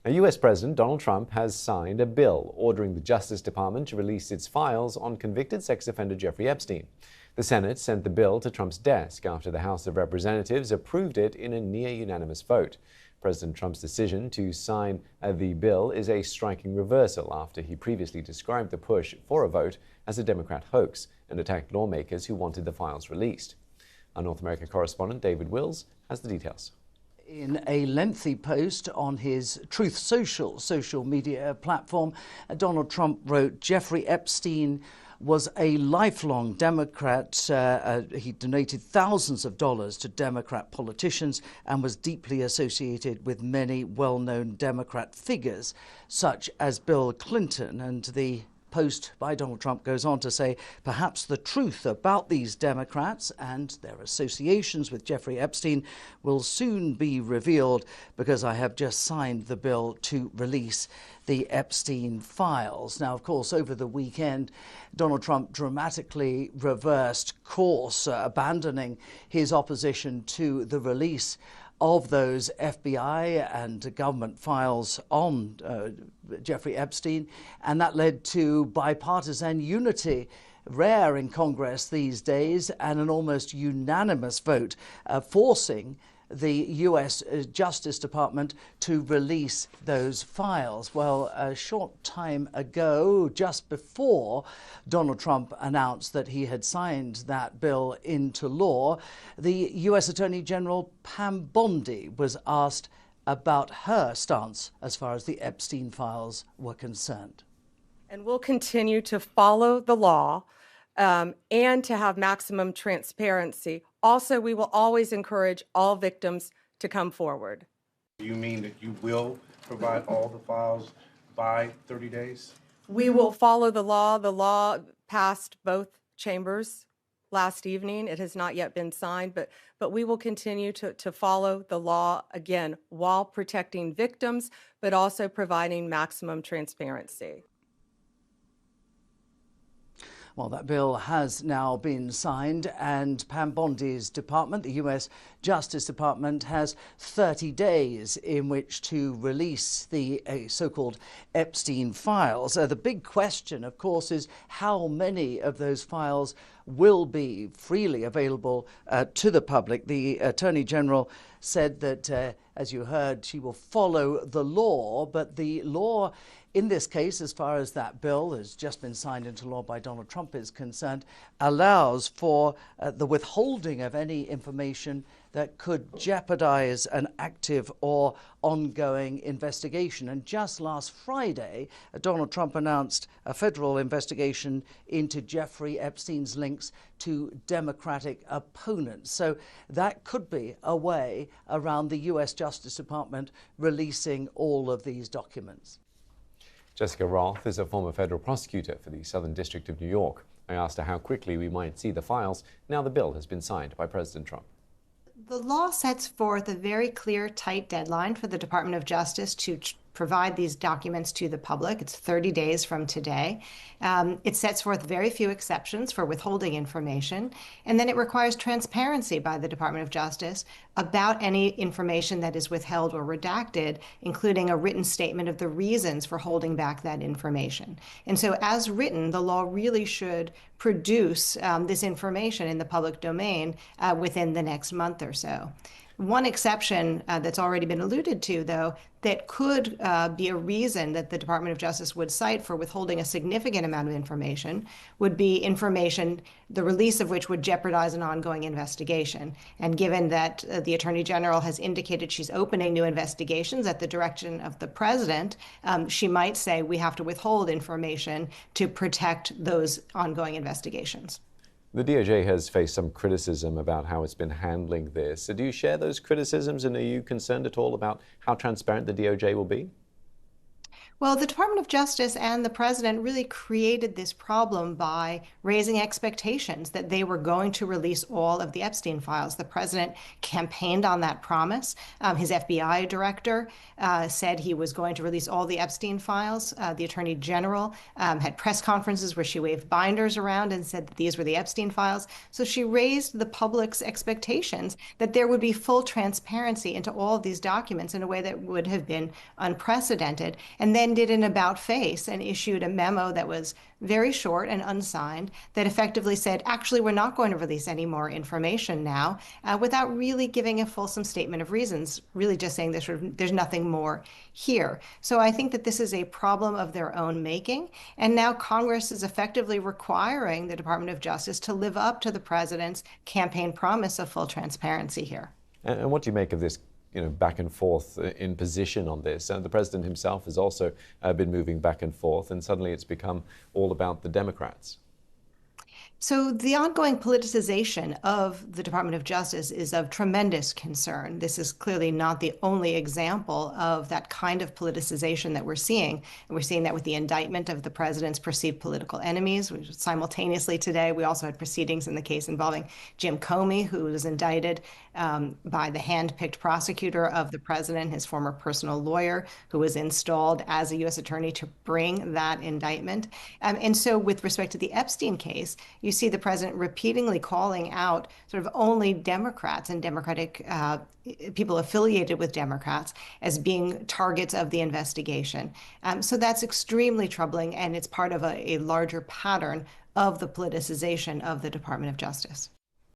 Now, US President Donald Trump has signed a bill ordering the Justice Department to release its files on convicted sex offender Jeffrey Epstein. The Senate sent the bill to Trump's desk after the House of Representatives approved it in a near-unanimous vote. President Trump's decision to sign the bill is a striking reversal after he previously described the push for a vote as a Democrat hoax and attacked lawmakers who wanted the files released. Our North America correspondent David Wills has the details. In a lengthy post on his Truth social media platform, Donald Trump wrote, "Jeffrey Epstein was a lifelong Democrat. He donated thousands of dollars to Democrat politicians and was deeply associated with many well-known Democrat figures, such as Bill Clinton." And the post by Donald Trump goes on to say, perhaps the truth about these Democrats and their associations with Jeffrey Epstein will soon be revealed because I have just signed the bill to release the Epstein files. Now, of course, over the weekend, Donald Trump dramatically reversed course, abandoning his opposition to the release of those FBI and government files on Jeffrey Epstein, and that led to bipartisan unity, rare in Congress these days, and an almost unanimous vote forcing the U.S. Justice Department to release those files. Well, a short time ago, just before Donald Trump announced that he had signed that bill into law, the U.S. Attorney General Pam Bondi was asked about her stance as far as the Epstein files were concerned. And we'll continue to follow the law and to have maximum transparency. Also, we will always encourage all victims to come forward. Do you mean that you will provide all the files by 30 days? We will follow the law. The law passed both chambers last evening. It has not yet been signed, but we will continue to follow the law, again, while protecting victims, but also providing maximum transparency. Well, that bill has now been signed, and Pam Bondi's department, the U.S. Justice Department, has 30 days in which to release the so-called Epstein files. The big question, of course, is how many of those files will be freely available to the public. The Attorney General said that, as you heard, she will follow the law, but the law in this case, as far as that bill has just been signed into law by Donald Trump is concerned, allows for the withholding of any information that could jeopardize an active or ongoing investigation. And just last Friday, Donald Trump announced a federal investigation into Jeffrey Epstein's links to Democratic opponents. So that could be a way around the U.S. Justice Department releasing all of these documents. Jessica Roth is a former federal prosecutor for the Southern District of New York. I asked her how quickly we might see the files now the bill has been signed by President Trump. The law sets forth a very clear, tight deadline for the Department of Justice to provide these documents to the public. It's 30 days from today. It sets forth very few exceptions for withholding information, and then it requires transparency by the Department of Justice about any information that is withheld or redacted, including a written statement of the reasons for holding back that information. And so as written, the law really should produce this information in the public domain within the next month or so. One exception that's already been alluded to, though, that could be a reason that the Department of Justice would cite for withholding a significant amount of information would be information, the release of which would jeopardize an ongoing investigation. And given that the Attorney General has indicated she's opening new investigations at the direction of the President, she might say we have to withhold information to protect those ongoing investigations. The DOJ has faced some criticism about how it's been handling this. So do you share those criticisms, and are you concerned at all about how transparent the DOJ will be? Well, the Department of Justice and the president really created this problem by raising expectations that they were going to release all of the Epstein files. The president campaigned on that promise. His FBI director said he was going to release all the Epstein files. The attorney general had press conferences where she waved binders around and said that these were the Epstein files. So she raised the public's expectations that there would be full transparency into all of these documents in a way that would have been unprecedented. And then did an about face and issued a memo that was very short and unsigned that effectively said, actually, we're not going to release any more information now, without really giving a fulsome statement of reasons, really just saying there's nothing more here. So I think that this is a problem of their own making. And now Congress is effectively requiring the Department of Justice to live up to the president's campaign promise of full transparency here. And what do you make of this back and forth in position on this? The president himself has also been moving back and forth, and suddenly it's become all about the Democrats. So the ongoing politicization of the Department of Justice is of tremendous concern. This is clearly not the only example of that kind of politicization that we're seeing. And we're seeing that with the indictment of the president's perceived political enemies. Simultaneously today, we also had proceedings in the case involving Jim Comey, who was indicted by the hand-picked prosecutor of the president, his former personal lawyer, who was installed as a U.S. attorney to bring that indictment. And so with respect to the Epstein case, you see the president repeatedly calling out sort of only Democrats and Democratic people affiliated with Democrats as being targets of the investigation. So that's extremely troubling, and it's part of a larger pattern of the politicization of the Department of Justice.